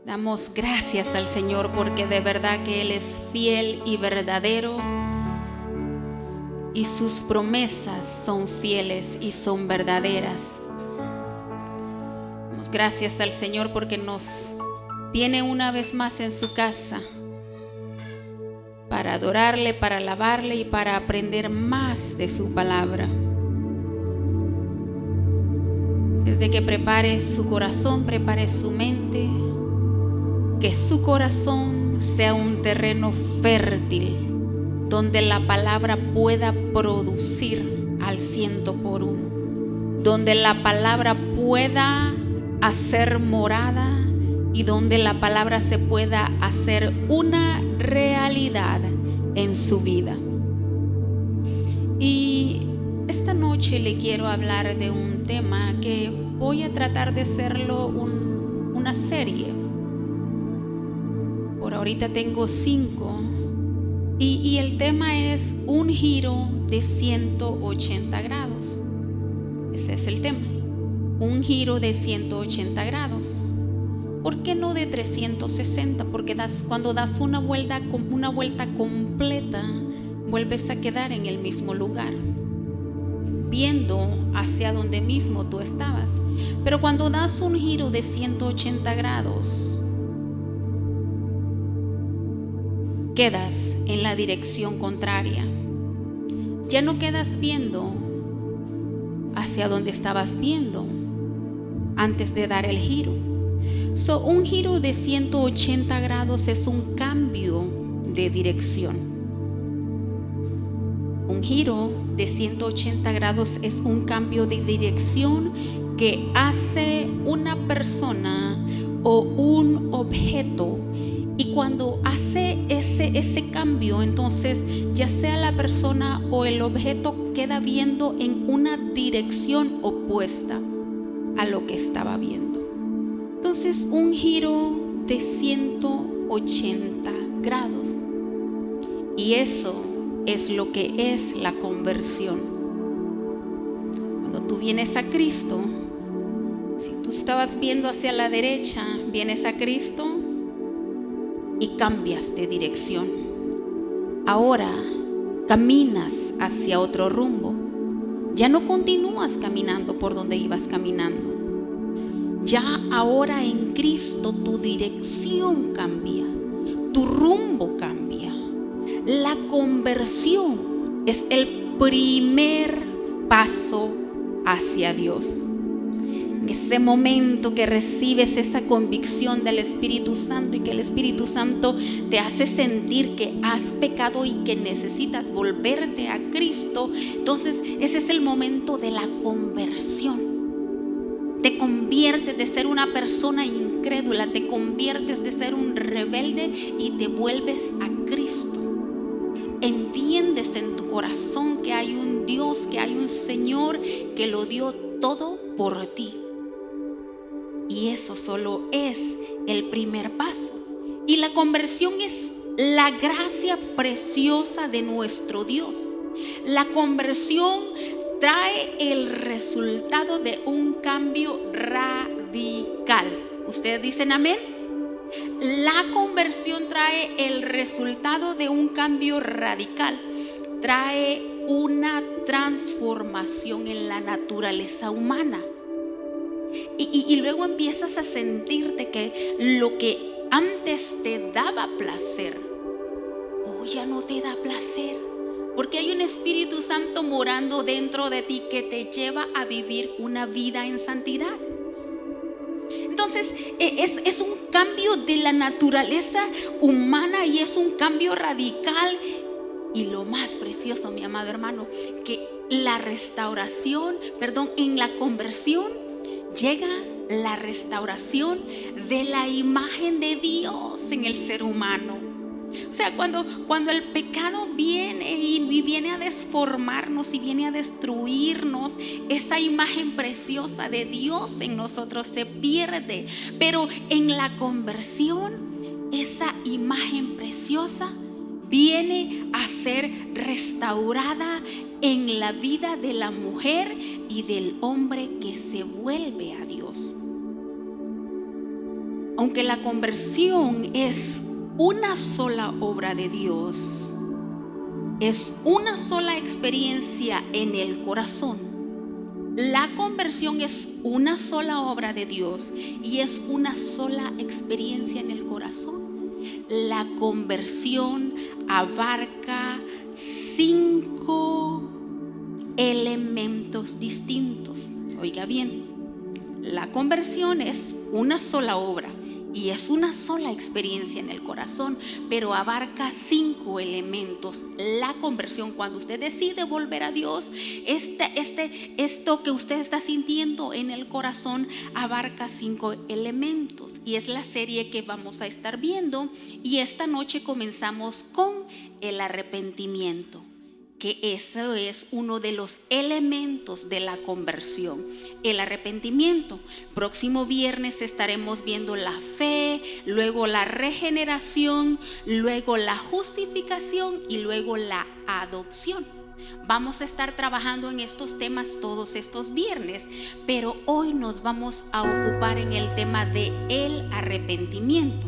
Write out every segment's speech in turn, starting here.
Damos gracias al Señor porque de verdad que Él es fiel y verdadero y sus promesas son fieles y son verdaderas. Damos gracias al Señor porque nos tiene una vez más en su casa para adorarle, para alabarle y para aprender más de su palabra. Desde que prepare su corazón, prepare su mente, que su corazón sea un terreno fértil donde la palabra pueda producir al 100%, donde la palabra pueda hacer morada y donde la palabra se pueda hacer una realidad en su vida. Y esta noche le quiero hablar de un tema que voy a tratar de hacerlo una serie. Por ahorita tengo 5 y el tema es un giro de 180 grados. Ese es el tema, un giro de 180 grados. ¿Por qué no de 360? Porque cuando das una vuelta completa, vuelves a quedar en el mismo lugar, viendo hacia donde mismo tú estabas. Pero cuando das un giro de 180 grados, quedas en la dirección contraria. Ya no quedas viendo hacia donde estabas viendo antes de dar el giro. Un giro de 180 grados es un cambio de dirección. Un giro de 180 grados es un cambio de dirección que hace una persona o un objeto. Y cuando hace ese cambio, entonces ya sea la persona o el objeto queda viendo en una dirección opuesta a lo que estaba viendo. Entonces un giro de 180 grados. Y eso es lo que es la conversión. Cuando tú vienes a Cristo, si tú estabas viendo hacia la derecha, vienes a Cristo y cambias de dirección. Ahora caminas hacia otro rumbo. Ya no continúas caminando por donde ibas caminando. Ya ahora en Cristo tu dirección cambia, tu rumbo cambia. La conversión es el primer paso hacia Dios. En ese momento que recibes esa convicción del Espíritu Santo y que el Espíritu Santo te hace sentir que has pecado y que necesitas volverte a Cristo, entonces ese es el momento de la conversión. Te conviertes de ser una persona incrédula, te conviertes de ser un rebelde y te vuelves a Cristo. Entiendes en tu corazón que hay un Dios, que hay un Señor que lo dio todo por ti. Y eso solo es el primer paso. Y la conversión es la gracia preciosa de nuestro Dios. La conversión trae el resultado de un cambio radical. ¿Ustedes dicen amén? La conversión trae el resultado de un cambio radical. Trae una transformación en la naturaleza humana. Y luego empiezas a sentirte que lo que antes te daba placer, hoy ya no te da placer. Porque hay un Espíritu Santo morando dentro de ti que te lleva a vivir una vida en santidad. Entonces es un cambio de la naturaleza humana y es un cambio radical. Y lo más precioso, mi amado hermano, que en la conversión llega la restauración de la imagen de Dios en el ser humano. O sea, cuando el pecado viene y viene a desformarnos y viene a destruirnos, esa imagen preciosa de Dios en nosotros se pierde. Pero en la conversión, esa imagen preciosa viene a ser restaurada en la vida de la mujer y del hombre que se vuelve a Dios. aunque la conversión es una sola obra de Dios, es una sola experiencia en el corazón. La conversión es una sola obra de Dios y es una sola experiencia en el corazón. La conversión abarca 5 elementos distintos. Oiga bien, la conversión es una sola obra y es una sola experiencia en el corazón, pero abarca 5 elementos. La conversión, cuando usted decide volver a Dios, esto que usted está sintiendo en el corazón abarca 5 elementos, y es la serie que vamos a estar viendo. Y esta noche comenzamos con el arrepentimiento, que eso es uno de los elementos de la conversión, el arrepentimiento. Próximo viernes estaremos viendo la fe, luego la regeneración, luego la justificación y luego la adopción. Vamos a estar trabajando en estos temas todos estos viernes, pero hoy nos vamos a ocupar en el tema de el arrepentimiento.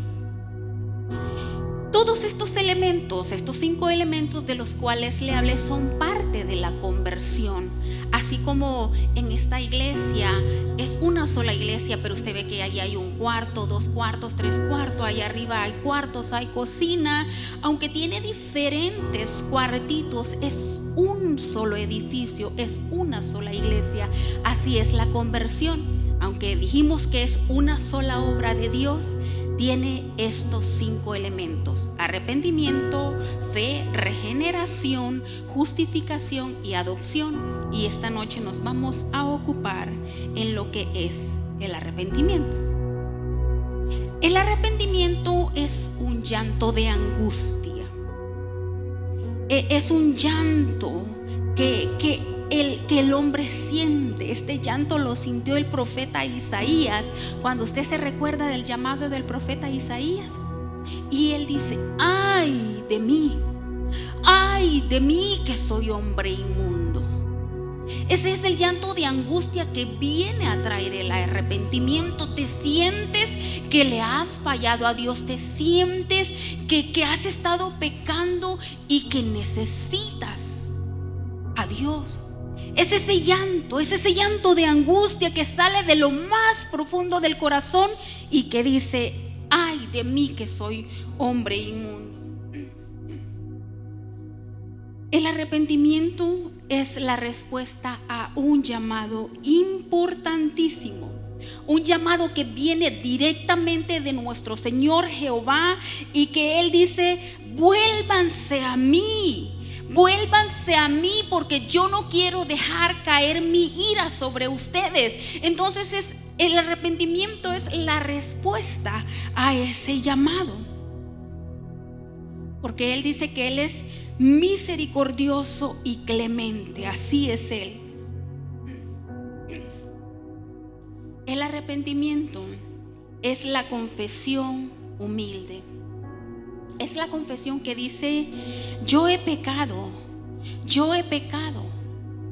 Todos estos elementos, estos 5 elementos de los cuales le hablé, son parte de la conversión. Así como en esta iglesia es una sola iglesia, pero usted ve que ahí hay un cuarto, 2 cuartos, 3 cuartos, ahí arriba hay cuartos, hay cocina. Aunque tiene diferentes cuartitos, es un solo edificio, es una sola iglesia. Así es la conversión. Aunque dijimos que es una sola obra de Dios, tiene estos 5 elementos: arrepentimiento, fe, regeneración, justificación y adopción. Y esta noche nos vamos a ocupar en lo que es el arrepentimiento. El arrepentimiento es un llanto de angustia. Es un llanto que el hombre siente. Este llanto lo sintió el profeta Isaías, cuando usted se recuerda del llamado del profeta Isaías. Y él dice: ay de mí que soy hombre inmundo. Ese es el llanto de angustia que viene a traer el arrepentimiento. Te sientes que le has fallado a Dios, te sientes que has estado pecando y que necesitas a Dios. Es ese llanto de angustia que sale de lo más profundo del corazón y que dice: ay de mí que soy hombre inmundo. El arrepentimiento es la respuesta a un llamado importantísimo, un llamado que viene directamente de nuestro Señor Jehová, y que Él dice: vuélvanse a mí, porque yo no quiero dejar caer mi ira sobre ustedes. Entonces el arrepentimiento es la respuesta a ese llamado, porque Él dice que Él es misericordioso y clemente. Así es Él. El arrepentimiento es la confesión humilde. Es la confesión que dice: yo he pecado.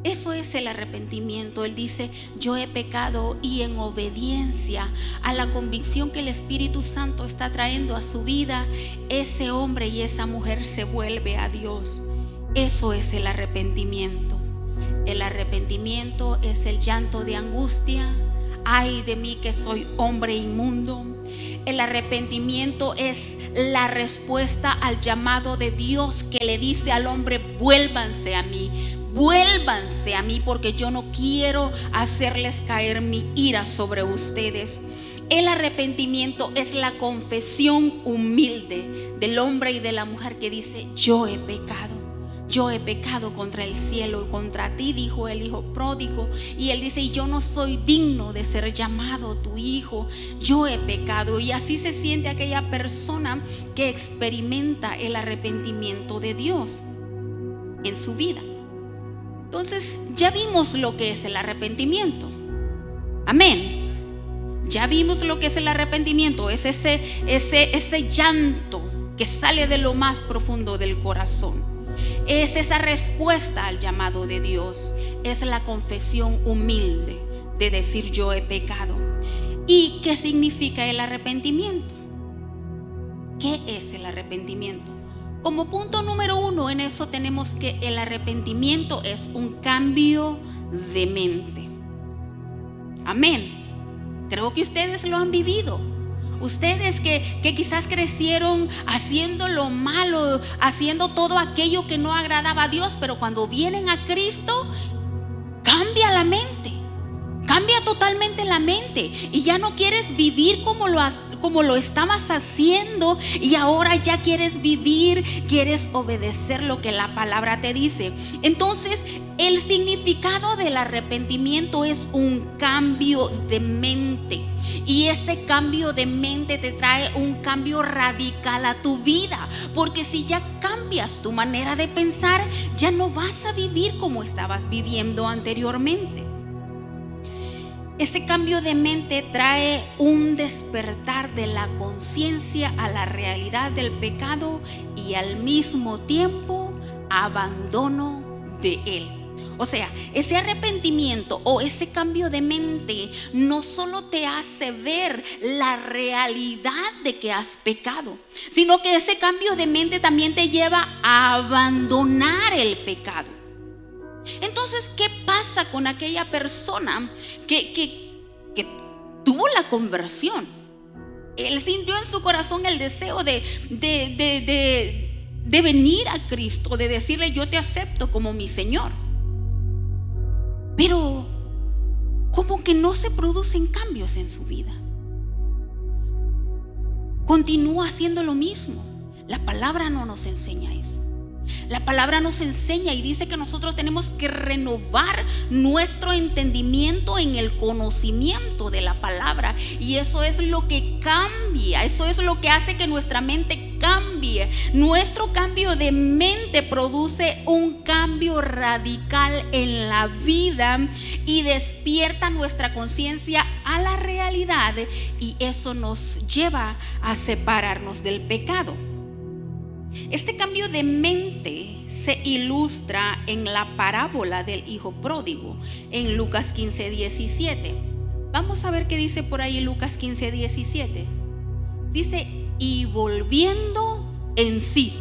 Eso es el arrepentimiento. Él dice: yo he pecado, y en obediencia a la convicción que el Espíritu Santo está trayendo a su vida, ese hombre y esa mujer se vuelve a Dios. Eso es el arrepentimiento. El arrepentimiento es el llanto de angustia. Ay de mí que soy hombre inmundo. El arrepentimiento es la respuesta al llamado de Dios, que le dice al hombre: vuélvanse a mí, porque yo no quiero hacerles caer mi ira sobre ustedes. El arrepentimiento es la confesión humilde del hombre y de la mujer que dice: yo he pecado contra el cielo y contra ti, dijo el hijo pródigo. Y él dice: y yo no soy digno de ser llamado tu hijo, yo he pecado. Y así se siente aquella persona que experimenta el arrepentimiento de Dios en su vida. Entonces ya vimos lo que es el arrepentimiento. Amén. Ya vimos lo que es el arrepentimiento. Es ese llanto que sale de lo más profundo del corazón. Es esa respuesta al llamado de Dios. Es la confesión humilde de decir: yo he pecado. ¿Y qué significa el arrepentimiento? ¿Qué es el arrepentimiento? Como punto número 1 en eso tenemos que el arrepentimiento es un cambio de mente. Amén. Creo que ustedes lo han vivido. Ustedes que quizás crecieron haciendo lo malo, haciendo todo aquello que no agradaba a Dios, pero cuando vienen a Cristo, cambia la mente, cambia totalmente la mente, y ya no quieres vivir como lo estabas haciendo, y ahora ya quieres vivir, quieres obedecer lo que la palabra te dice. Entonces, el significado del arrepentimiento es un cambio de mente. Y ese cambio de mente te trae un cambio radical a tu vida, porque si ya cambias tu manera de pensar, ya no vas a vivir como estabas viviendo anteriormente. Ese cambio de mente trae un despertar de la conciencia a la realidad del pecado y al mismo tiempo abandono de él. O sea, ese arrepentimiento o ese cambio de mente no solo te hace ver la realidad de que has pecado, sino que ese cambio de mente también te lleva a abandonar el pecado. Entonces, ¿qué pasa con aquella persona que tuvo la conversión? Él sintió en su corazón el deseo de venir a Cristo, de decirle: yo te acepto como mi Señor. Pero como que no se producen cambios en su vida. Continúa haciendo lo mismo. La palabra no nos enseña eso. La palabra nos enseña y dice que nosotros tenemos que renovar nuestro entendimiento en el conocimiento de la palabra. Y eso es lo que cambia, eso es lo que hace que nuestra mente cambie. Nuestro cambio de mente produce un cambio radical en la vida y despierta nuestra conciencia a la realidad, y eso nos lleva a separarnos del pecado. Este cambio de mente se ilustra en la parábola del hijo pródigo en Lucas 15:17. Vamos a ver qué dice por ahí Lucas 15:17. Dice: y volviendo en sí.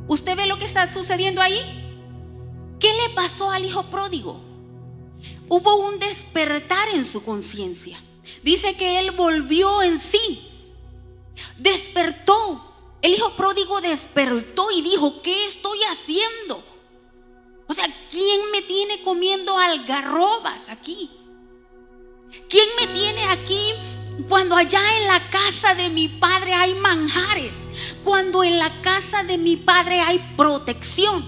¿Usted ve lo que está sucediendo ahí? ¿Qué le pasó al hijo pródigo? Hubo un despertar en su conciencia. Dice que él volvió en sí, despertó. El hijo pródigo despertó y dijo: ¿qué estoy haciendo? O sea, ¿quién me tiene comiendo algarrobas aquí? ¿Quién me tiene aquí cuando allá en la casa de mi padre hay manjares? Cuando en la casa de mi padre hay protección.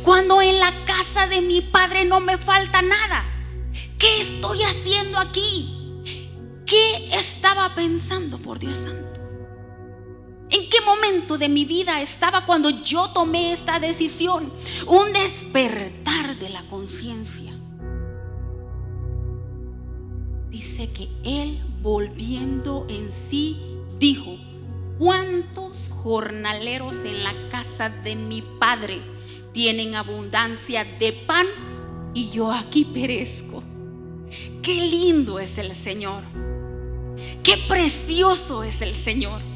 Cuando en la casa de mi padre no me falta nada. ¿Qué estoy haciendo aquí? ¿Qué estaba pensando, por Dios santo? ¿En qué momento de mi vida estaba cuando yo tomé esta decisión? Un despertar de la conciencia. Dice que él, volviendo en sí, dijo: ¿cuántos jornaleros en la casa de mi padre tienen abundancia de pan y yo aquí perezco? Qué lindo es el Señor. Qué precioso es el Señor.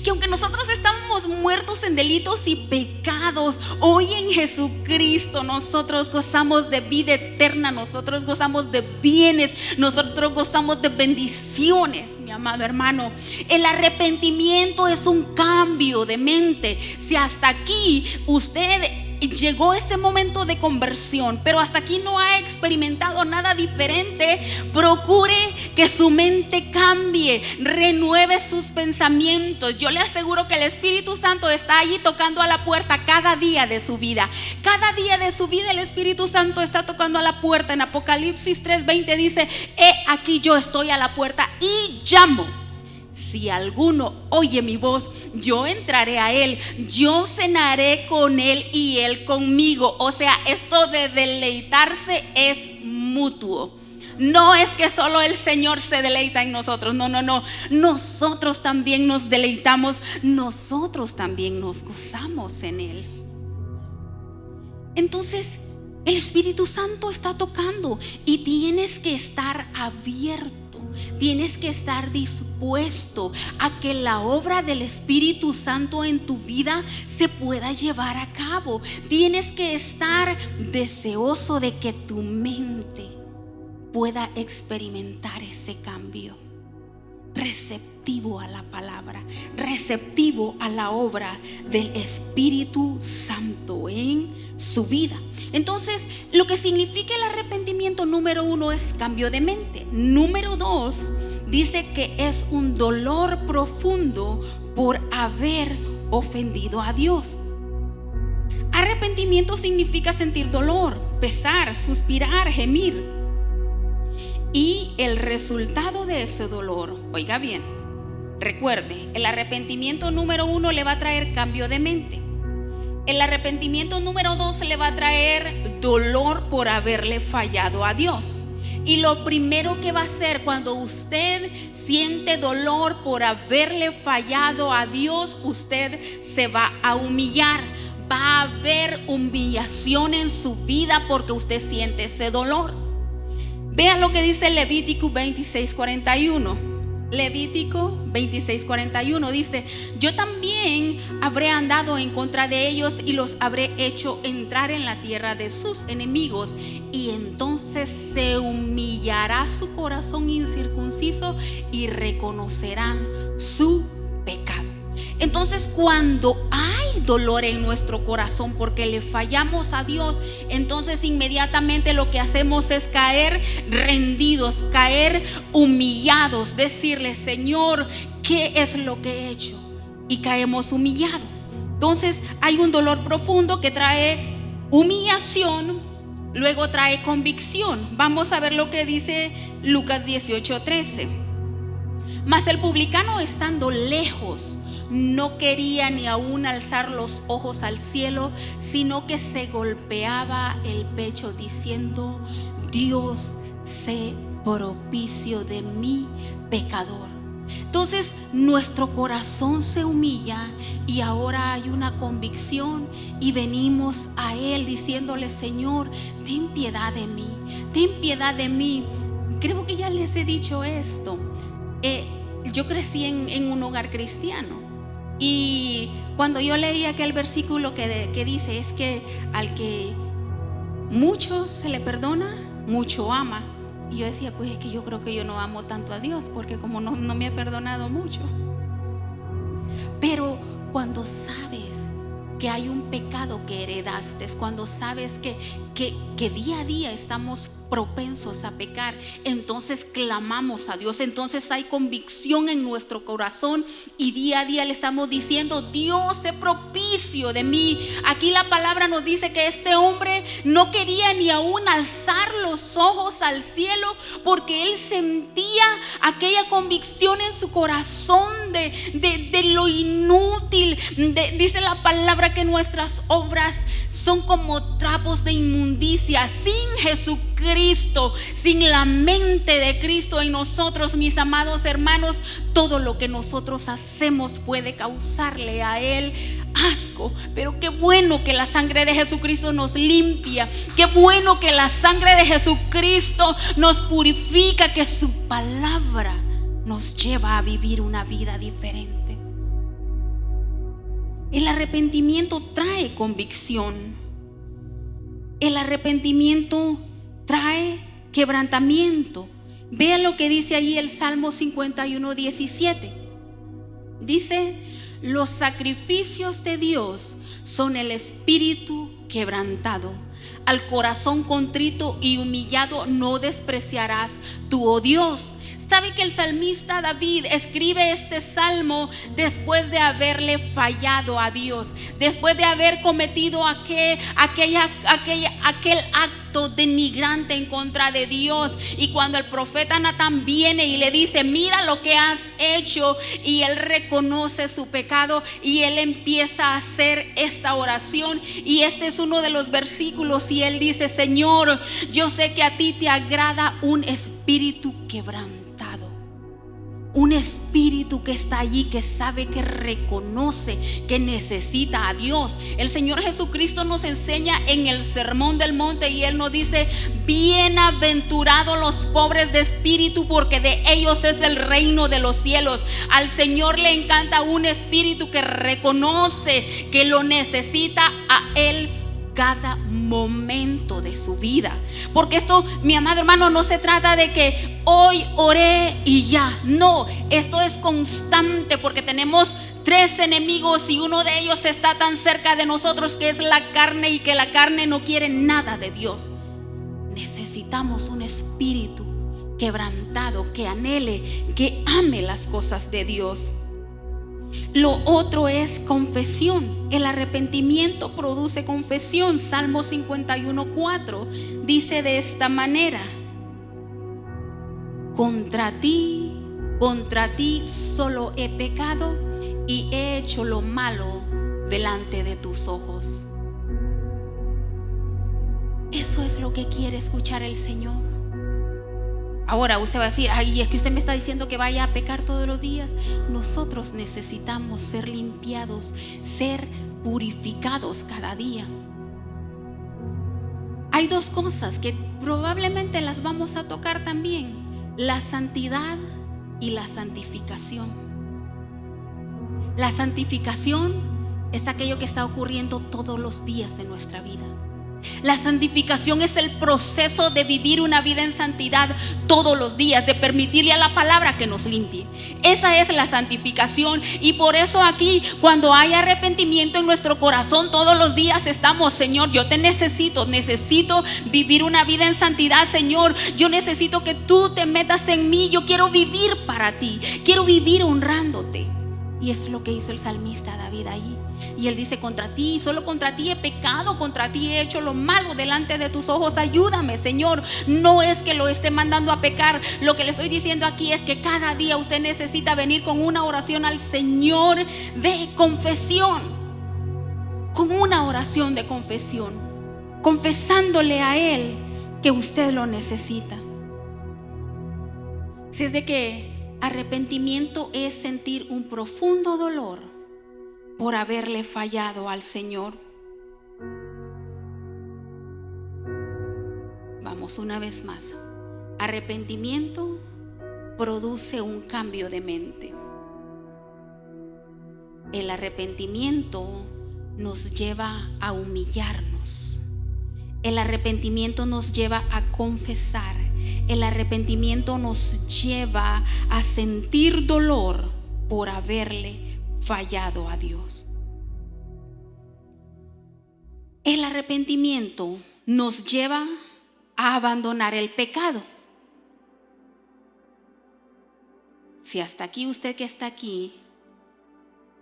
Que aunque nosotros estamos muertos en delitos y pecados, hoy en Jesucristo nosotros gozamos de vida eterna, nosotros gozamos de bienes, nosotros gozamos de bendiciones, mi amado hermano. El arrepentimiento es un cambio de mente. Si hasta aquí usted llegó ese momento de conversión, pero hasta aquí no ha experimentado nada diferente, procure que su mente cambie, renueve sus pensamientos. Yo le aseguro que el Espíritu Santo está allí tocando a la puerta cada día de su vida. Cada día de su vida el Espíritu Santo está tocando a la puerta. En Apocalipsis 3:20 dice: he aquí yo estoy a la puerta y llamo. Si alguno oye mi voz, yo entraré a él, yo cenaré con él y él conmigo. O sea, esto de deleitarse es mutuo. No es que solo el Señor se deleita en nosotros, no. Nosotros también nos deleitamos, nosotros también nos gozamos en él. Entonces, el Espíritu Santo está tocando y tienes que estar abierto. tienes que estar dispuesto a que la obra del Espíritu Santo en tu vida se pueda llevar a cabo. Tienes que estar deseoso de que tu mente pueda experimentar ese cambio, receptivo a la palabra, receptivo a la obra del Espíritu Santo en su vida. Entonces, lo que significa el arrepentimiento, número 1, es cambio de mente. Número 2, dice que es un dolor profundo por haber ofendido a Dios. Arrepentimiento significa sentir dolor, pesar, suspirar, gemir. Y el resultado de ese dolor, oiga bien, recuerde, el arrepentimiento número 1 le va a traer cambio de mente. El arrepentimiento número 2 le va a traer dolor por haberle fallado a Dios. Y lo primero que va a hacer cuando usted siente dolor por haberle fallado a Dios, usted se va a humillar. Va a haber humillación en su vida porque usted siente ese dolor. Vean lo que dice Levítico 26:41. Levítico 26:41 dice: yo también habré andado en contra de ellos y los habré hecho entrar en la tierra de sus enemigos, y entonces se humillará su corazón incircunciso y reconocerán su pecado. Entonces, cuando hay dolor en nuestro corazón porque le fallamos a Dios, entonces inmediatamente lo que hacemos es caer rendidos, caer humillados, decirle: Señor, ¿qué es lo que he hecho? Y caemos humillados. Entonces hay un dolor profundo que trae humillación, luego trae convicción. Vamos a ver lo que dice Lucas 18:13. Mas el publicano, estando lejos, no quería ni aún alzar los ojos al cielo, sino que se golpeaba el pecho diciendo: Dios, sé propicio de mi pecador. Entonces nuestro corazón se humilla y ahora hay una convicción y venimos a Él diciéndole: Señor, ten piedad de mí, ten piedad de mí. Creo que ya les he dicho esto. Yo crecí en un hogar cristiano. Y cuando yo leí aquel versículo que dice, es que al que mucho se le perdona, mucho ama. Y yo decía, pues es que yo creo que yo no amo tanto a Dios, porque como no me ha perdonado mucho. Pero cuando sabes que hay un pecado que heredaste, cuando sabes que día a día estamos propensos a pecar, entonces clamamos a Dios, entonces hay convicción en nuestro corazón y día a día le estamos diciendo: Dios, sé propicio de mí. Aquí la palabra nos dice que este hombre no quería ni aún alzar los ojos al cielo porque él sentía aquella convicción en su corazón de lo inútil. Dice la palabra que nuestras obras son como trapos de inmundicia. Sin Jesucristo, sin la mente de Cristo en nosotros, mis amados hermanos, todo lo que nosotros hacemos puede causarle a Él asco. Pero qué bueno que la sangre de Jesucristo nos limpia. Qué bueno que la sangre de Jesucristo nos purifica, que su palabra nos lleva a vivir una vida diferente. El arrepentimiento trae convicción. El arrepentimiento trae quebrantamiento. Vean lo que dice allí el Salmo 51:17. Dice: los sacrificios de Dios son el espíritu quebrantado. Al corazón contrito y humillado no despreciarás tú, oh Dios. ¿Sabe que el salmista David escribe este salmo después de haberle fallado a Dios, después de haber cometido aquel acto denigrante en contra de Dios? Y cuando el profeta Natán viene y le dice: mira lo que has hecho, y él reconoce su pecado y él empieza a hacer esta oración, y este es uno de los versículos, y él dice: Señor, yo sé que a ti te agrada un espíritu quebrantado. Un espíritu que está allí, que sabe, que reconoce, que necesita a Dios. El Señor Jesucristo nos enseña en el Sermón del Monte y Él nos dice: bienaventurados los pobres de espíritu, porque de ellos es el reino de los cielos. Al Señor le encanta un espíritu que reconoce que lo necesita a Él cada momento de su vida. Porque esto, mi amado hermano, no se trata de que hoy oré y ya. No, esto es constante, porque tenemos 3 enemigos y uno de ellos está tan cerca de nosotros, que es la carne, y que la carne no quiere nada de Dios. Necesitamos un espíritu quebrantado, que anhele, que ame las cosas de Dios. Lo otro es confesión. El arrepentimiento produce confesión. Salmo 51:4 dice de esta manera: contra ti solo he pecado y he hecho lo malo delante de tus ojos. Eso es lo que quiere escuchar el Señor. Ahora usted va a decir: ay, es que usted me está diciendo que vaya a pecar todos los días. Nosotros necesitamos ser limpiados, ser purificados cada día. Hay 2 cosas que probablemente las vamos a tocar también: la santidad y la santificación. La santificación es aquello que está ocurriendo todos los días de nuestra vida. La santificación es el proceso de vivir una vida en santidad todos los días, de permitirle a la palabra que nos limpie. Esa es la santificación. Y por eso aquí, cuando hay arrepentimiento en nuestro corazón, todos los días estamos: Señor, yo te necesito vivir una vida en santidad. Señor, yo necesito que tú te metas en mí. Yo quiero vivir para ti, quiero vivir honrándote. Y es lo que hizo el salmista David ahí. Y él dice: contra ti, solo contra ti he pecado, contra ti he hecho lo malo delante de tus ojos. Ayúdame, Señor. No es que lo esté mandando a pecar. Lo que le estoy diciendo aquí es que cada día usted necesita venir con una oración al Señor de confesión. Con una oración de confesión, confesándole a Él que usted lo necesita. Si es de que arrepentimiento es sentir un profundo dolor por haberle fallado al Señor. Vamos una vez más. Arrepentimiento produce un cambio de mente. El arrepentimiento nos lleva a humillarnos. El arrepentimiento nos lleva a confesar. El arrepentimiento nos lleva a sentir dolor por haberle fallado a Dios. El arrepentimiento nos lleva a abandonar el pecado. Si hasta aquí, usted que está aquí,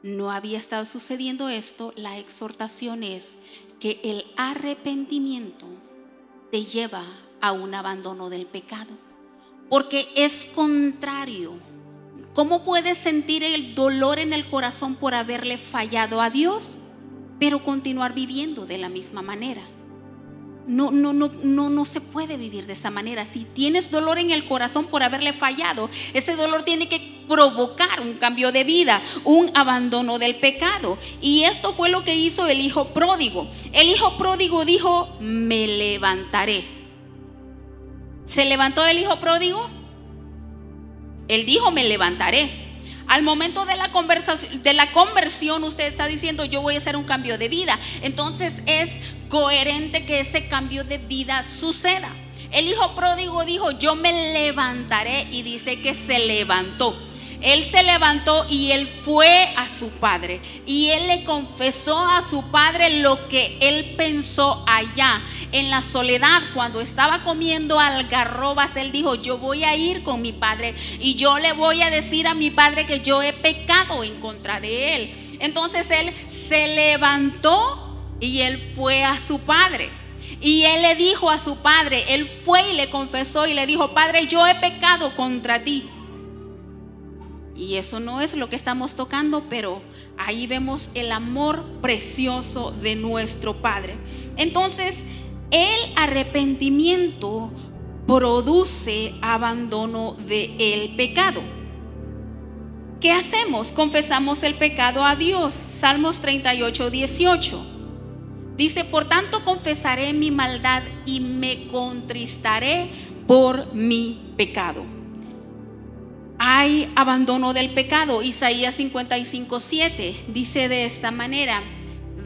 no había estado sucediendo esto, la exhortación es que el arrepentimiento te lleva a un abandono del pecado, porque es contrario. ¿Cómo puedes sentir el dolor en el corazón por haberle fallado a Dios, pero continuar viviendo de la misma manera? No se puede vivir de esa manera. Si tienes dolor en el corazón por haberle fallado, ese dolor tiene que provocar un cambio de vida, un abandono del pecado. Y esto fue lo que hizo el hijo pródigo. El hijo pródigo dijo: me levantaré. ¿Se levantó el hijo pródigo? Él dijo: me levantaré. Al momento de la conversión, usted está diciendo: yo voy a hacer un cambio de vida. Entonces es coherente que ese cambio de vida suceda. El hijo pródigo dijo: yo me levantaré, y dice que se levantó. Él se levantó y él fue a su padre, y él le confesó a su padre lo que él pensó allá en la soledad cuando estaba comiendo algarrobas. Él dijo: yo voy a ir con mi padre y yo le voy a decir a mi padre que yo he pecado en contra de él. Entonces él se levantó y él fue a su padre. Y él le dijo a su padre, él fue y le confesó y le dijo: padre, yo he pecado contra ti. Y eso no es lo que estamos tocando, pero ahí vemos el amor precioso de nuestro Padre. Entonces, el arrepentimiento produce abandono del pecado. ¿qué hacemos? Confesamos el pecado a Dios. Salmos 38:18 dice: por tanto confesaré mi maldad y me contristaré por mi pecado. Hay abandono del pecado. Isaías 55:7 dice de esta manera: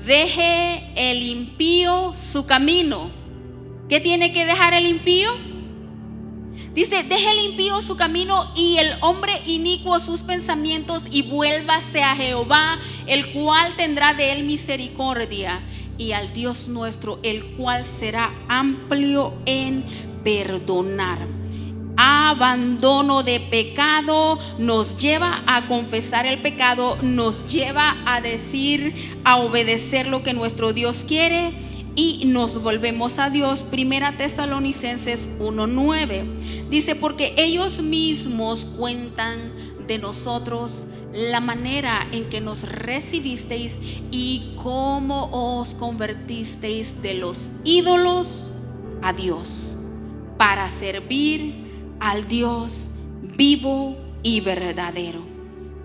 deje el impío su camino. ¿Qué tiene que dejar el impío? Dice: deje el impío su camino y el hombre inicuo sus pensamientos, y vuélvase a Jehová, el cual tendrá de él misericordia, y al Dios nuestro, el cual será amplio en perdonar. Abandono de pecado nos lleva a confesar el pecado, nos lleva a decir, a obedecer lo que nuestro Dios quiere, y nos volvemos a Dios. Primera Tesalonicenses 1:9 dice: porque ellos mismos cuentan de nosotros la manera en que nos recibisteis y cómo os convertisteis de los ídolos a Dios, para servir al Dios vivo y verdadero.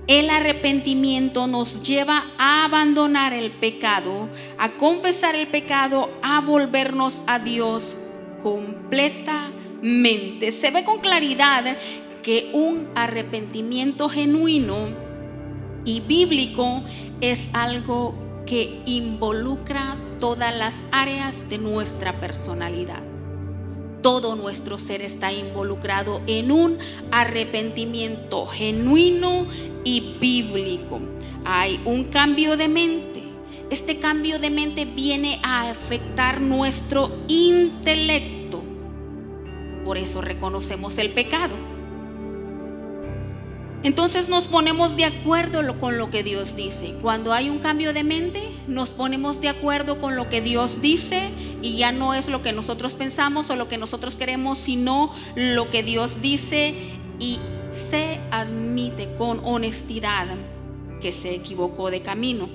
El arrepentimiento nos lleva a abandonar el pecado, a confesar el pecado, a volvernos a Dios completamente. Se ve con claridad que un arrepentimiento genuino y bíblico es algo que involucra todas las áreas de nuestra personalidad. Todo nuestro ser está involucrado en un arrepentimiento genuino y bíblico. Hay un cambio de mente. Este cambio de mente viene a afectar nuestro intelecto. Por eso reconocemos el pecado. Entonces nos ponemos de acuerdo con lo que Dios dice. Cuando hay un cambio de mente, nos ponemos de acuerdo con lo que Dios dice, y ya no es lo que nosotros pensamos o lo que nosotros queremos, sino lo que Dios dice, y se admite con honestidad que se equivocó de camino.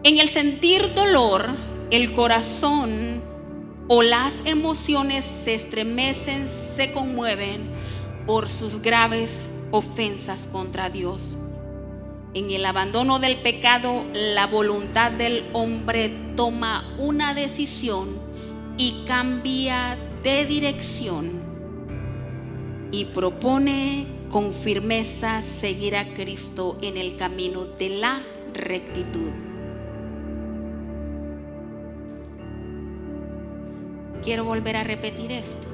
En el sentir dolor, el corazón o las emociones se estremecen, se conmueven por sus graves ofensas contra Dios. En el abandono del pecado, la voluntad del hombre toma una decisión y cambia de dirección, y propone con firmeza seguir a Cristo en el camino de la rectitud. Quiero volver a repetir esto.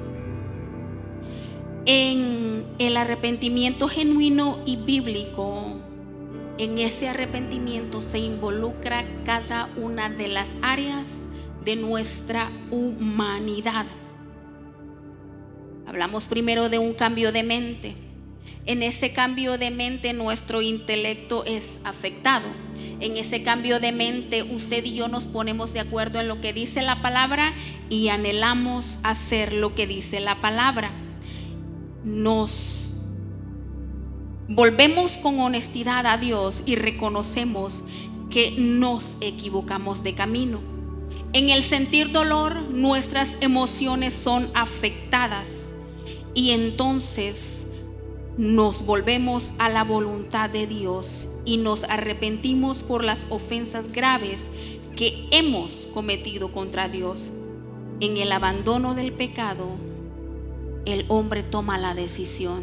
En el arrepentimiento genuino y bíblico, en ese arrepentimiento se involucra cada una de las áreas de nuestra humanidad. Hablamos primero de un cambio de mente. En ese cambio de mente nuestro intelecto es afectado. En ese cambio de mente usted y yo nos ponemos de acuerdo en lo que dice la palabra y anhelamos hacer lo que dice la palabra. Nos volvemos con honestidad a Dios y reconocemos que nos equivocamos de camino. En el sentir dolor, nuestras emociones son afectadas, y entonces nos volvemos a la voluntad de Dios y nos arrepentimos por las ofensas graves que hemos cometido contra Dios. En el abandono del pecado, el hombre toma la decisión.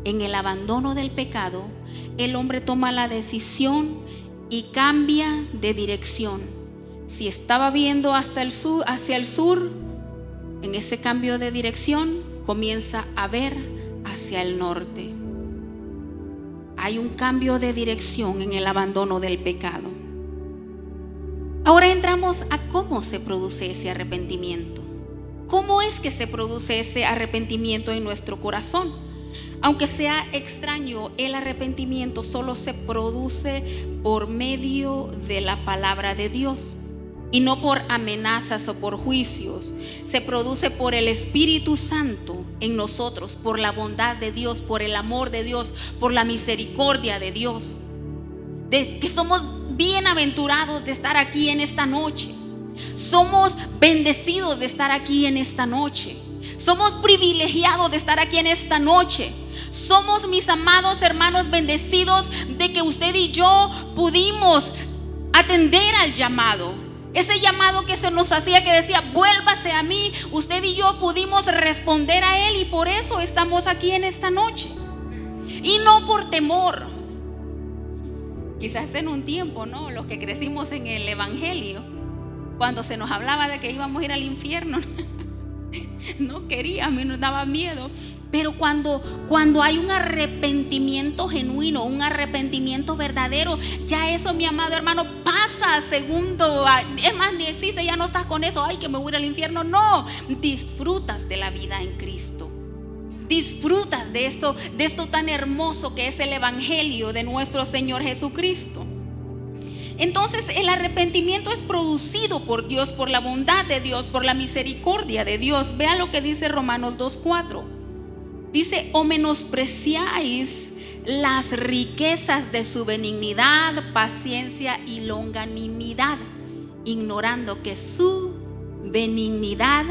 En el abandono del pecado, el hombre toma la decisión y cambia de dirección. Si estaba viendo hacia el sur, en ese cambio de dirección comienza a ver hacia el norte. Hay un cambio de dirección en el abandono del pecado. Ahora entramos a cómo se produce ese arrepentimiento. ¿Cómo es que se produce ese arrepentimiento en nuestro corazón? Aunque sea extraño, el arrepentimiento solo se produce por medio de la palabra de Dios y no por amenazas o por juicios. Se produce por el Espíritu Santo en nosotros, por la bondad de Dios, por el amor de Dios, por la misericordia de Dios. De que somos bienaventurados de estar aquí en esta noche. Somos bendecidos de estar aquí en esta noche. Somos privilegiados de estar aquí en esta noche. Somos, mis amados hermanos, bendecidos de que usted y yo pudimos atender al llamado. Ese llamado que se nos hacía, que decía, vuélvase a mí. Usted y yo pudimos responder a él, y por eso estamos aquí en esta noche. Y no por temor. Quizás en un tiempo, ¿no? Los que crecimos en el evangelio, cuando se nos hablaba de que íbamos a ir al infierno, no quería, a mí nos daba miedo. Pero cuando hay un arrepentimiento genuino, un arrepentimiento verdadero, ya eso, mi amado hermano, pasa a segundo. Es más, ni existe, ya no estás con eso, ay, que me voy a ir al infierno. No, disfrutas de la vida en Cristo. Disfrutas de esto tan hermoso que es el evangelio de nuestro Señor Jesucristo. Entonces el arrepentimiento es producido por Dios, por la bondad de Dios, por la misericordia de Dios. Vea lo que dice Romanos 2:4. Dice: o menospreciáis las riquezas de su benignidad, paciencia y longanimidad, ignorando que su benignidad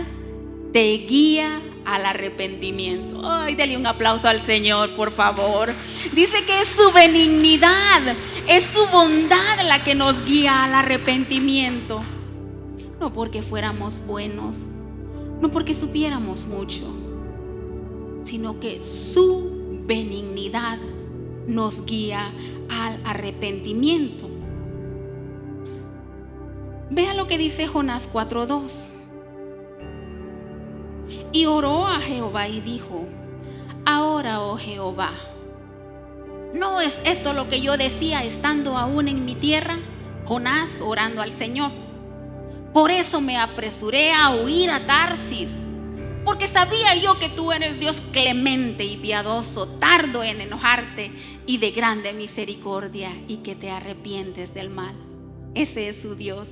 te guía al arrepentimiento. Ay, dale un aplauso al Señor, por favor. Dice que es su benignidad, es su bondad la que nos guía al arrepentimiento. No porque fuéramos buenos, no porque supiéramos mucho, sino que su benignidad nos guía al arrepentimiento. Vea lo que dice Jonás 4:2. Y oró a Jehová y dijo: ahora, oh Jehová, ¿no es esto lo que yo decía estando aún en mi tierra? Jonás orando al Señor: por eso me apresuré a huir a Tarsis, porque sabía yo que tú eres Dios clemente y piadoso, tardo en enojarte y de grande misericordia, y que te arrepientes del mal. Ese es su Dios.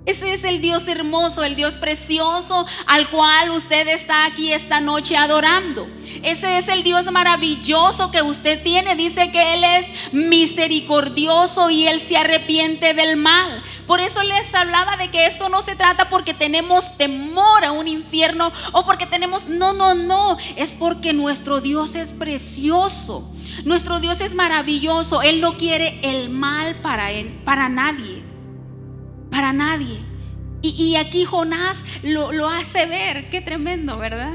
Ese es el Dios hermoso, el Dios precioso al cual usted está aquí esta noche adorando. Ese es el Dios maravilloso que usted tiene. Dice que Él es misericordioso y Él se arrepiente del mal. Por eso les hablaba de que esto no se trata porque tenemos temor a un infierno o porque tenemos, no, es porque nuestro Dios es precioso. Nuestro Dios es maravilloso. Él no quiere el mal para nadie. Para nadie. Y aquí Jonás lo hace ver. Qué tremendo, ¿verdad?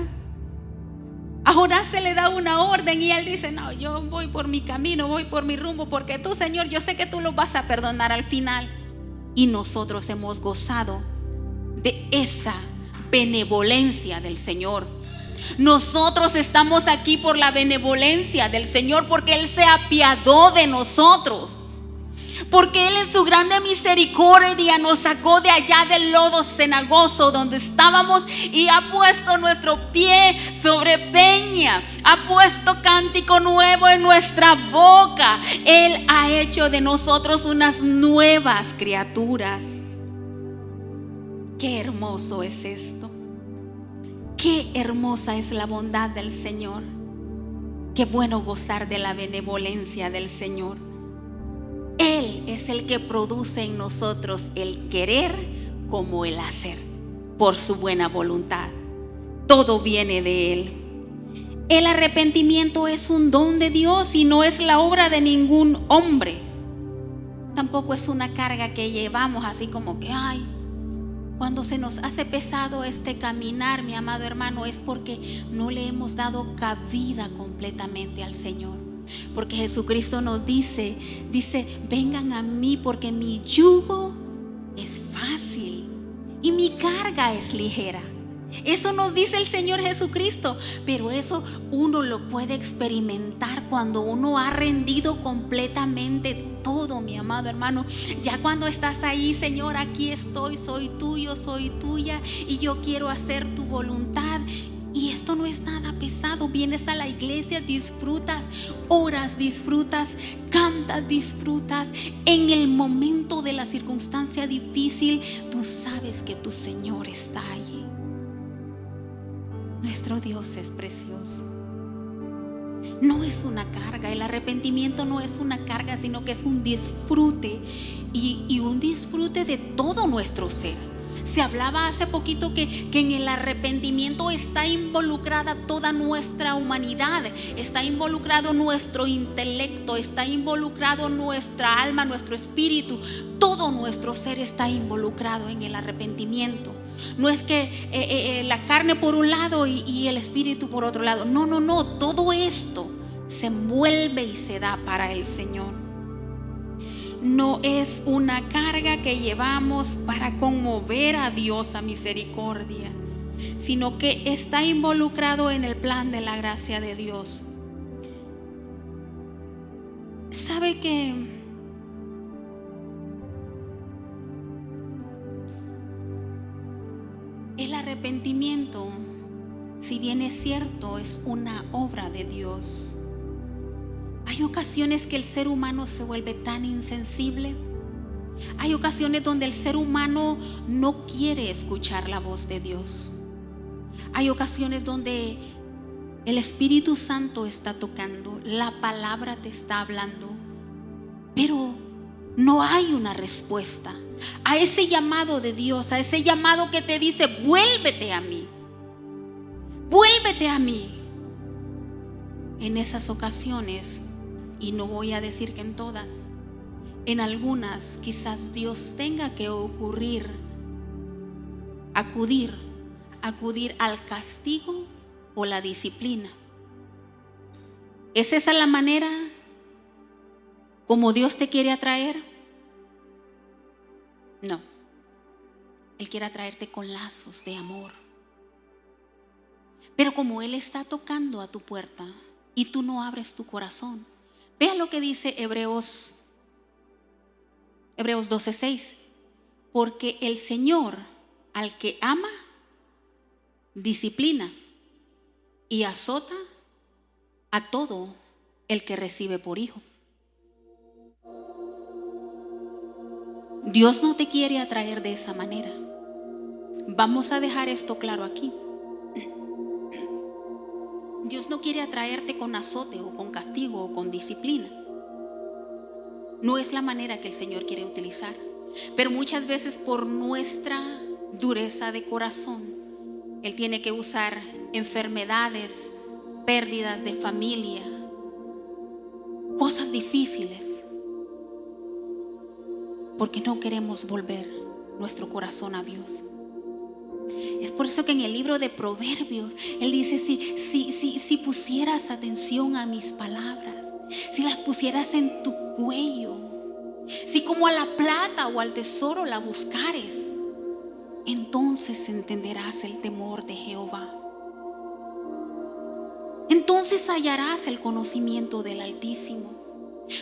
A Jonás se le da una orden y él dice: no, yo voy por mi camino, voy por mi rumbo, porque tú, Señor, yo sé que tú lo vas a perdonar al final. Y nosotros hemos gozado de esa benevolencia del Señor. Nosotros estamos aquí por la benevolencia del Señor, porque Él se apiadó de nosotros. Porque Él en su grande misericordia nos sacó de allá del lodo cenagoso donde estábamos y ha puesto nuestro pie sobre peña, ha puesto cántico nuevo en nuestra boca. Él ha hecho de nosotros unas nuevas criaturas. Qué hermoso es esto. Qué hermosa es la bondad del Señor. Qué bueno gozar de la benevolencia del Señor. Él es el que produce en nosotros el querer como el hacer, por su buena voluntad. Todo viene de Él. El arrepentimiento es un don de Dios y no es la obra de ningún hombre. Tampoco es una carga que llevamos así como que, ay, cuando se nos hace pesado este caminar, mi amado hermano, es porque no le hemos dado cabida completamente al Señor. Porque Jesucristo nos dice, vengan a mí porque mi yugo es fácil y mi carga es ligera. Eso nos dice el Señor Jesucristo, pero eso uno lo puede experimentar cuando uno ha rendido completamente todo, mi amado hermano. Ya cuando estás ahí: Señor, aquí estoy, soy tuyo, soy tuya y yo quiero hacer tu voluntad. Y esto no es nada pesado. Vienes a la iglesia, disfrutas, oras, disfrutas, cantas, disfrutas. En el momento de la circunstancia difícil, tú sabes que tu Señor está allí. Nuestro Dios es precioso. No es una carga. El arrepentimiento no es una carga, sino que es un disfrute. Y un disfrute de todo nuestro ser. Se hablaba hace poquito que en el arrepentimiento está involucrada toda nuestra humanidad, está involucrado nuestro intelecto, está involucrado nuestra alma, nuestro espíritu, todo nuestro ser está involucrado en el arrepentimiento. No es que la carne por un lado y el espíritu por otro lado. No, todo esto se envuelve y se da para el Señor. No es una carga que llevamos para conmover a Dios a misericordia, sino que está involucrado en el plan de la gracia de Dios. ¿Sabe que el arrepentimiento, si bien es cierto, es una obra de Dios? Hay ocasiones que el ser humano se vuelve tan insensible. Hay ocasiones donde el ser humano no quiere escuchar la voz de Dios. Hay ocasiones donde el Espíritu Santo está tocando, la palabra te está hablando, pero no hay una respuesta a ese llamado de Dios, a ese llamado que te dice: vuélvete a mí, vuélvete a mí. En esas ocasiones, y no voy a decir que en todas, en algunas quizás Dios tenga que acudir al castigo o la disciplina. ¿Es esa la manera como Dios te quiere atraer? No. Él quiere atraerte con lazos de amor. Pero como Él está tocando a tu puerta y tú no abres tu corazón, vea lo que dice Hebreos 12:6. Porque el Señor al que ama, disciplina y azota a todo el que recibe por hijo. Dios no te quiere atraer de esa manera. Vamos a dejar esto claro aquí. Dios no quiere atraerte con azote o con castigo o con disciplina. No es la manera que el Señor quiere utilizar. Pero muchas veces por nuestra dureza de corazón, Él tiene que usar enfermedades, pérdidas de familia, cosas difíciles, porque no queremos volver nuestro corazón a Dios. Es por eso que en el libro de Proverbios Él dice: si pusieras atención a mis palabras, si las pusieras en tu cuello, si como a la plata o al tesoro la buscares, entonces entenderás el temor de Jehová. Entonces hallarás el conocimiento del Altísimo.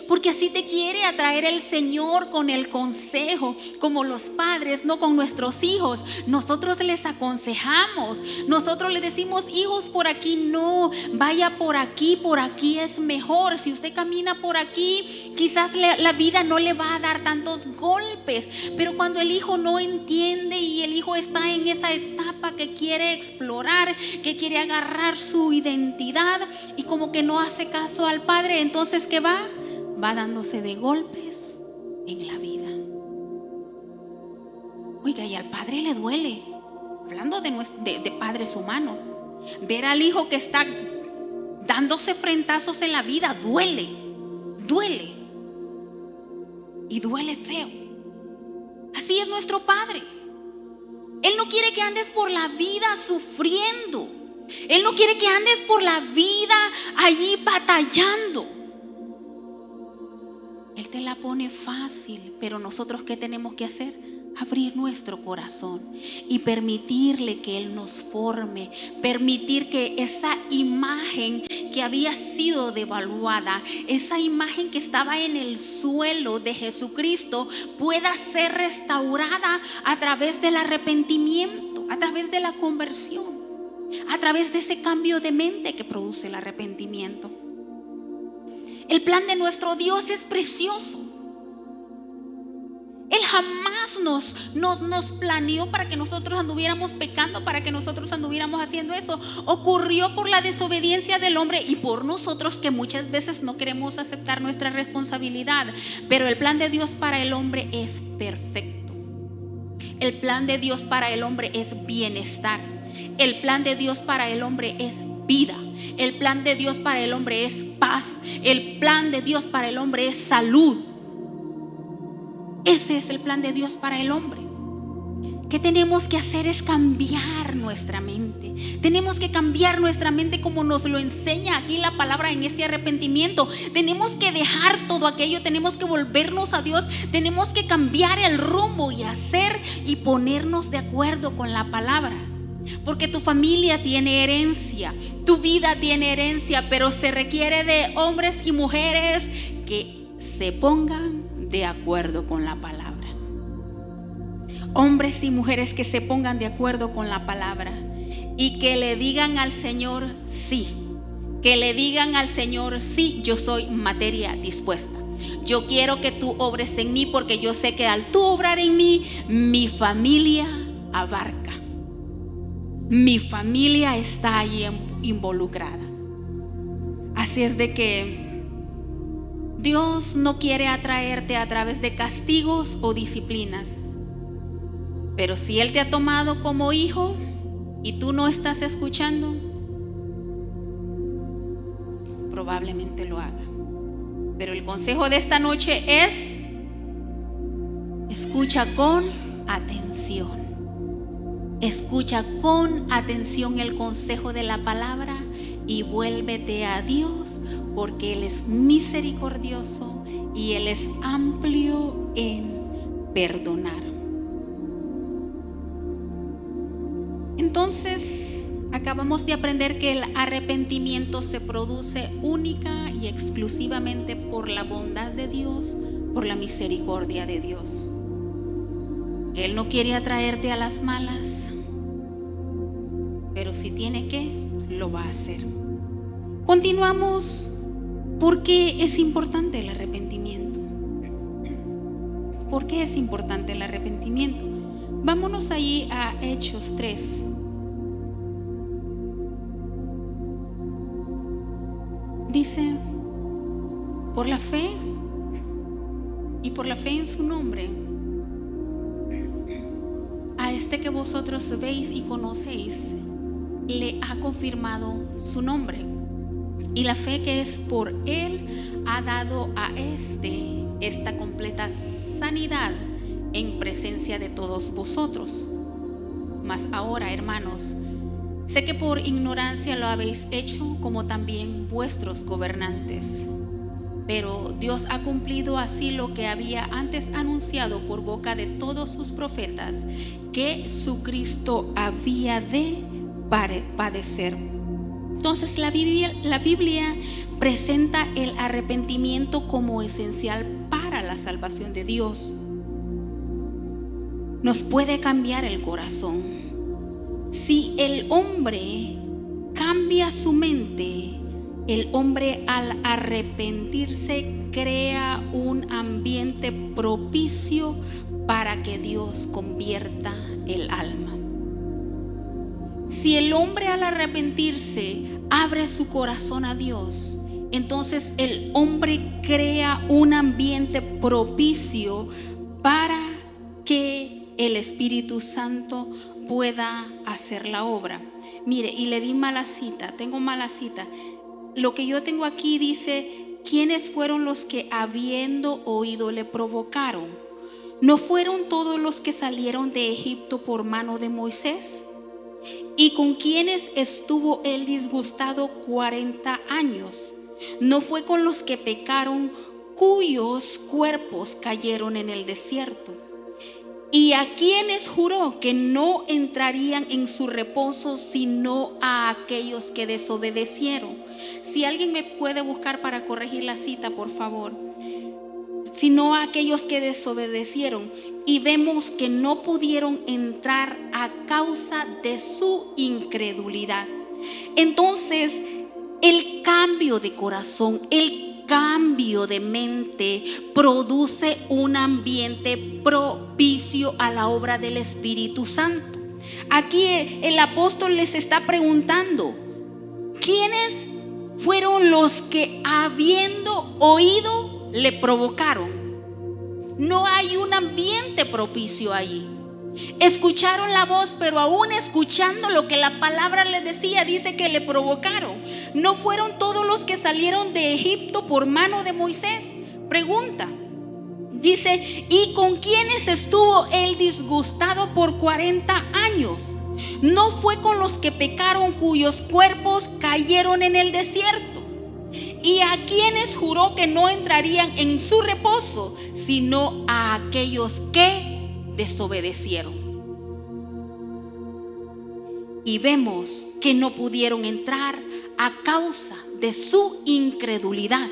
Porque así te quiere atraer el Señor, con el consejo, como los padres, no con nuestros hijos. Nosotros les aconsejamos, nosotros les decimos: hijos, por aquí no, vaya por aquí es mejor. Si usted camina por aquí, quizás la vida no le va a dar tantos golpes. Pero cuando el hijo no entiende y el hijo está en esa etapa que quiere explorar, que quiere agarrar su identidad y como que no hace caso al padre, entonces ¿qué va? Va dándose de golpes en la vida. Oiga, y al padre le duele, hablando de padres humanos, ver al hijo que está dándose frentazos en la vida. Duele y duele feo. Así es nuestro Padre. Él no quiere que andes por la vida sufriendo. Él no quiere que andes por la vida allí batallando. Él te la pone fácil, pero nosotros ¿qué tenemos que hacer? Abrir nuestro corazón y permitirle que Él nos forme, permitir que esa imagen que había sido devaluada, esa imagen que estaba en el suelo de Jesucristo, pueda ser restaurada a través del arrepentimiento, a través de la conversión, a través de ese cambio de mente que produce el arrepentimiento. El plan de nuestro Dios es precioso. Él jamás nos planeó para que nosotros anduviéramos pecando, para que nosotros anduviéramos haciendo eso. Ocurrió por la desobediencia del hombre y por nosotros, que muchas veces no queremos aceptar nuestra responsabilidad. Pero el plan de Dios para el hombre es perfecto. El plan de Dios para el hombre es bienestar. El plan de Dios para el hombre es vida. El plan de Dios para el hombre es paz. El plan de Dios para el hombre es salud. Ese es el plan de Dios para el hombre. ¿Qué tenemos que hacer? Es cambiar nuestra mente. Tenemos que cambiar nuestra mente como nos lo enseña aquí la palabra en este arrepentimiento. Tenemos que dejar todo aquello, tenemos que volvernos a Dios, tenemos que cambiar el rumbo y hacer y ponernos de acuerdo con la palabra. Porque tu familia tiene herencia, tu vida tiene herencia, pero se requiere de hombres y mujeres que se pongan de acuerdo con la palabra. Hombres y mujeres que se pongan de acuerdo con la palabra y que le digan al Señor sí. Que le digan al Señor sí, yo soy materia dispuesta. Yo quiero que tú obres en mí, porque yo sé que al tú obrar en mí, mi familia abarca. Mi familia está ahí involucrada. Así es de que Dios no quiere atraerte a través de castigos o disciplinas. Pero si Él te ha tomado como hijo y tú no estás escuchando, probablemente lo haga. Pero el consejo de esta noche es: escucha con atención. Escucha con atención el consejo de la palabra y vuélvete a Dios, porque Él es misericordioso y Él es amplio en perdonar. Entonces, acabamos de aprender que el arrepentimiento se produce única y exclusivamente por la bondad de Dios, por la misericordia de Dios. Que Él no quiere atraerte a las malas, pero si tiene que, lo va a hacer. Continuamos. ¿Por qué es importante el arrepentimiento? ¿Por qué es importante el arrepentimiento? Vámonos allí a Hechos 3. Dice: por la fe y por la fe en su nombre, a este que vosotros veis y conocéis, le ha confirmado su nombre. Y la fe que es por él ha dado a esta completa sanidad en presencia de todos vosotros. Mas ahora, hermanos, sé que por ignorancia lo habéis hecho, como también vuestros gobernantes. Pero Dios ha cumplido así lo que había antes anunciado por boca de todos sus profetas, que su Cristo había de padecer. Entonces la Biblia presenta el arrepentimiento como esencial para la salvación de Dios. Nos puede cambiar el corazón. Si el hombre cambia su mente, el hombre al arrepentirse crea un ambiente propicio para que Dios convierta el alma. Si el hombre al arrepentirse abre su corazón a Dios, entonces el hombre crea un ambiente propicio para que el Espíritu Santo pueda hacer la obra. Mire, y le di mala cita, tengo mala cita. Lo que yo tengo aquí dice: ¿quiénes fueron los que habiendo oído le provocaron? ¿No fueron todos los que salieron de Egipto por mano de Moisés? ¿Y con quienes estuvo él disgustado 40 años? ¿No fue con los que pecaron, cuyos cuerpos cayeron en el desierto? ¿Y a quienes juró que no entrarían en su reposo, sino a aquellos que desobedecieron? Si alguien me puede buscar para corregir la cita, por favor. Sino a aquellos que desobedecieron. Y vemos que no pudieron entrar a causa de su incredulidad. Entonces, el cambio de corazón, el cambio de mente produce un ambiente propicio a la obra del Espíritu Santo. Aquí el apóstol les está preguntando: ¿quiénes fueron los que habiendo oído le provocaron? No hay un ambiente propicio allí. Escucharon la voz, pero aún escuchando lo que la palabra les decía, dice que le provocaron. ¿No fueron todos los que salieron de Egipto por mano de Moisés? Pregunta. Dice, ¿y con quiénes estuvo él disgustado por 40 años? ¿No fue con los que pecaron, cuyos cuerpos cayeron en el desierto? ¿Y a quienes juró que no entrarían en su reposo, sino a aquellos que desobedecieron? Y vemos que no pudieron entrar a causa de su incredulidad.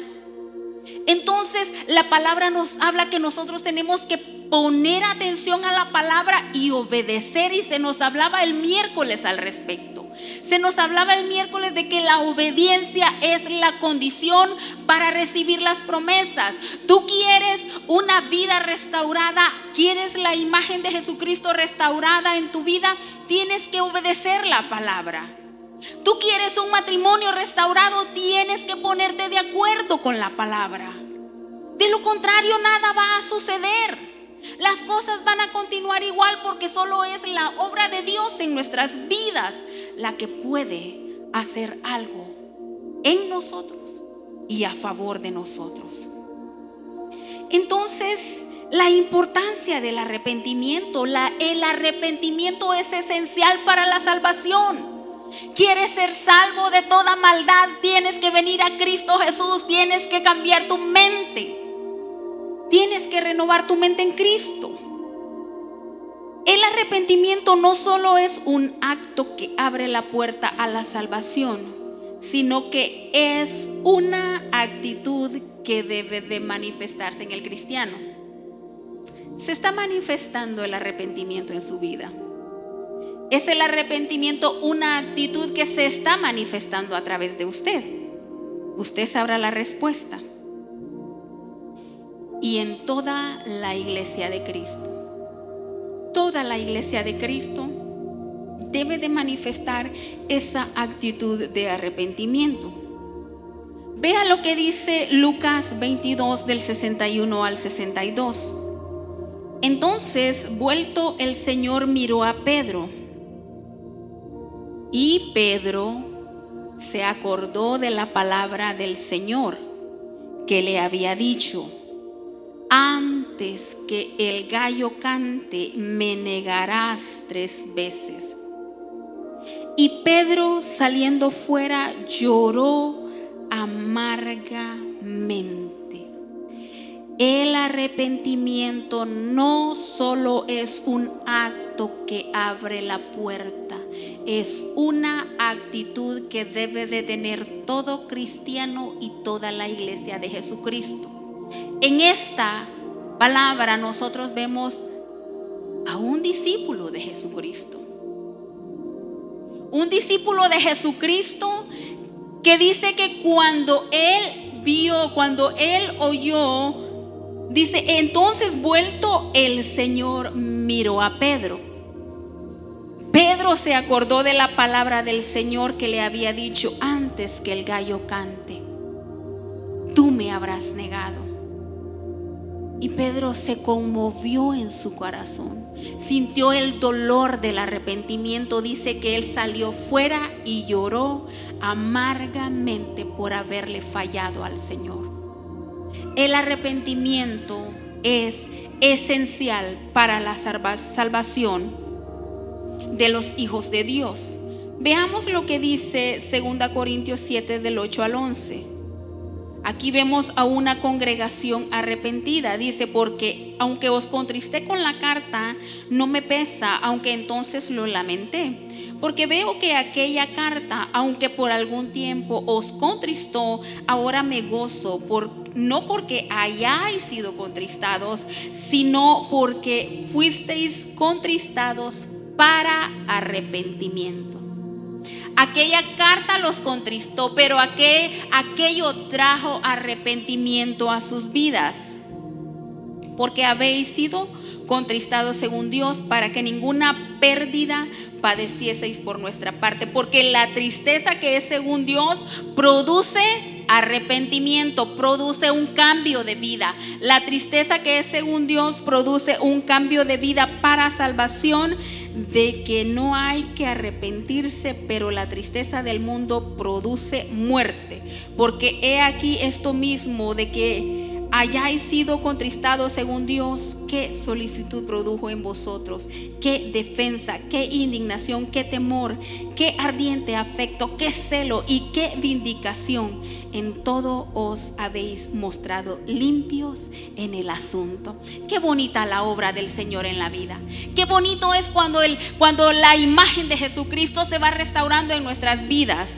Entonces la palabra nos habla que nosotros tenemos que poner atención a la palabra y obedecer. Y se nos hablaba el miércoles al respecto. Se nos hablaba el miércoles de que la obediencia es la condición para recibir las promesas. Tú quieres una vida restaurada, quieres la imagen de Jesucristo restaurada en tu vida, tienes que obedecer la palabra. Tú quieres un matrimonio restaurado, tienes que ponerte de acuerdo con la palabra. De lo contrario, nada va a suceder. Las cosas van a continuar igual, porque solo es la obra de Dios en nuestras vidas la que puede hacer algo en nosotros y a favor de nosotros. Entonces, la importancia del arrepentimiento. El arrepentimiento es esencial para la salvación. ¿Quieres ser salvo de toda maldad? Tienes que venir a Cristo Jesús. Tienes que cambiar tu mente. Tienes que renovar tu mente en Cristo. El arrepentimiento no solo es un acto que abre la puerta a la salvación, sino que es una actitud que debe de manifestarse en el cristiano. Se está manifestando el arrepentimiento en su vida. ¿Es el arrepentimiento una actitud que se está manifestando a través de usted? Usted sabrá la respuesta. Y en toda la iglesia de Cristo, toda la iglesia de Cristo debe de manifestar esa actitud de arrepentimiento. Vea lo que dice Lucas 22 del 61 al 62. Entonces, vuelto el Señor, miró a Pedro, y Pedro se acordó de la palabra del Señor que le había dicho: antes que el gallo cante, me negarás 3 veces. Y Pedro, saliendo fuera, lloró amargamente. El arrepentimiento no solo es un acto que abre la puerta, es una actitud que debe de tener todo cristiano y toda la iglesia de Jesucristo. En esta palabra nosotros vemos a un discípulo de Jesucristo. Un discípulo de Jesucristo que dice que cuando él vio, cuando él oyó, dice, entonces vuelto el Señor miró a Pedro. Pedro se acordó de la palabra del Señor que le había dicho: antes que el gallo cante, tú me habrás negado. Y Pedro se conmovió en su corazón, sintió el dolor del arrepentimiento. Dice que él salió fuera y lloró amargamente por haberle fallado al Señor. El arrepentimiento es esencial para la salvación de los hijos de Dios. Veamos lo que dice 2 Corintios 7 del 8 al 11. Aquí vemos a una congregación arrepentida. Dice: porque aunque os contristé con la carta, no me pesa, aunque entonces lo lamenté. Porque veo que aquella carta, aunque por algún tiempo os contristó, ahora me gozo, no porque hayáis sido contristados, sino porque fuisteis contristados para arrepentimiento. Aquella carta los contristó, pero aquello trajo arrepentimiento a sus vidas. Porque habéis sido contristados según Dios, para que ninguna pérdida padecieseis por nuestra parte. Porque la tristeza que es según Dios produce arrepentimiento produce un cambio de vida. La tristeza, que es según Dios, produce un cambio de vida para salvación, de que no hay que arrepentirse, pero la tristeza del mundo produce muerte. Porque he aquí esto mismo, de que hayáis sido contristados según Dios, qué solicitud produjo en vosotros, qué defensa, qué indignación, qué temor, qué ardiente afecto, qué celo y qué vindicación. En todo os habéis mostrado limpios en el asunto. Qué bonita la obra del Señor en la vida. Qué bonito es cuando la imagen de Jesucristo se va restaurando en nuestras vidas.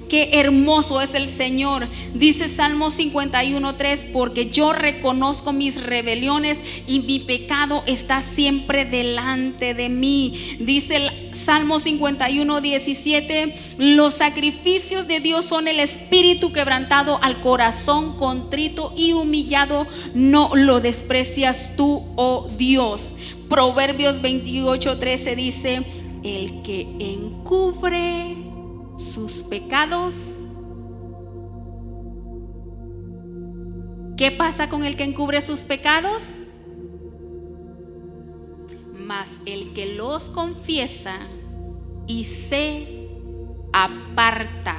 Qué hermoso es el Señor. Dice Salmo 51:3: porque yo reconozco mis rebeliones y mi pecado está siempre delante de mí. Dice el Salmo 51:17: los sacrificios de Dios son el espíritu quebrantado, al corazón contrito y humillado no lo desprecias tú, oh Dios. Proverbios 28:13 dice: el que encubre sus pecados. ¿Qué pasa con el que encubre sus pecados? Mas el que los confiesa y se aparta.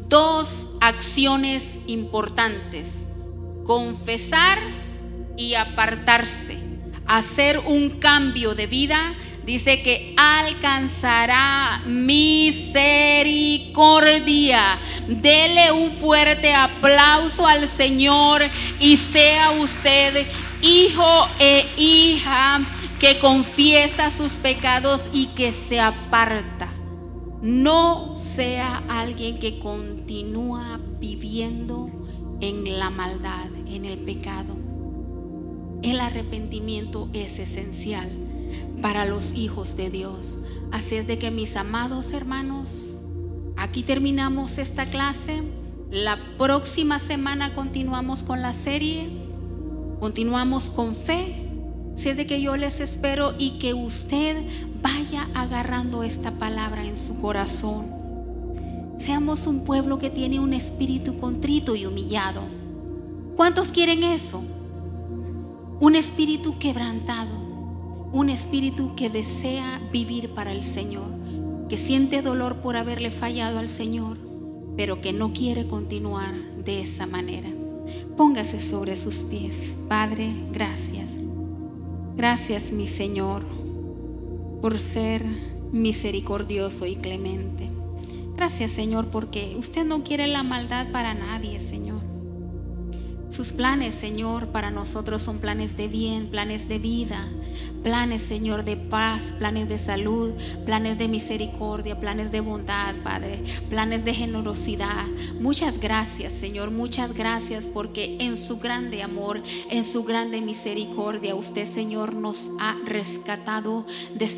Dos acciones importantes: confesar y apartarse. Hacer un cambio de vida. Dice que alcanzará misericordia. Dele un fuerte aplauso al Señor y sea usted hijo e hija que confiesa sus pecados y que se aparta. No sea alguien que continúa viviendo en la maldad, en el pecado. El arrepentimiento es esencial para los hijos de Dios. Así es de que, mis amados hermanos, aquí terminamos esta clase. La próxima semana continuamos con la serie, continuamos con fe. Así es de que yo les espero y que usted vaya agarrando esta palabra en su corazón. Seamos un pueblo que tiene un espíritu contrito y humillado. ¿Cuántos quieren eso? Un espíritu quebrantado. Un espíritu que desea vivir para el Señor, que siente dolor por haberle fallado al Señor, pero que no quiere continuar de esa manera. Póngase sobre sus pies. Padre, gracias. Gracias, mi Señor, por ser misericordioso y clemente. Gracias, Señor, porque usted no quiere la maldad para nadie, Señor. Sus planes, Señor, para nosotros son planes de bien, planes de vida, planes, Señor, de paz, planes de salud, planes de misericordia, planes de bondad, Padre, planes de generosidad. Muchas gracias, Señor, muchas gracias, porque en su grande amor, en su grande misericordia, usted, Señor, nos ha rescatado de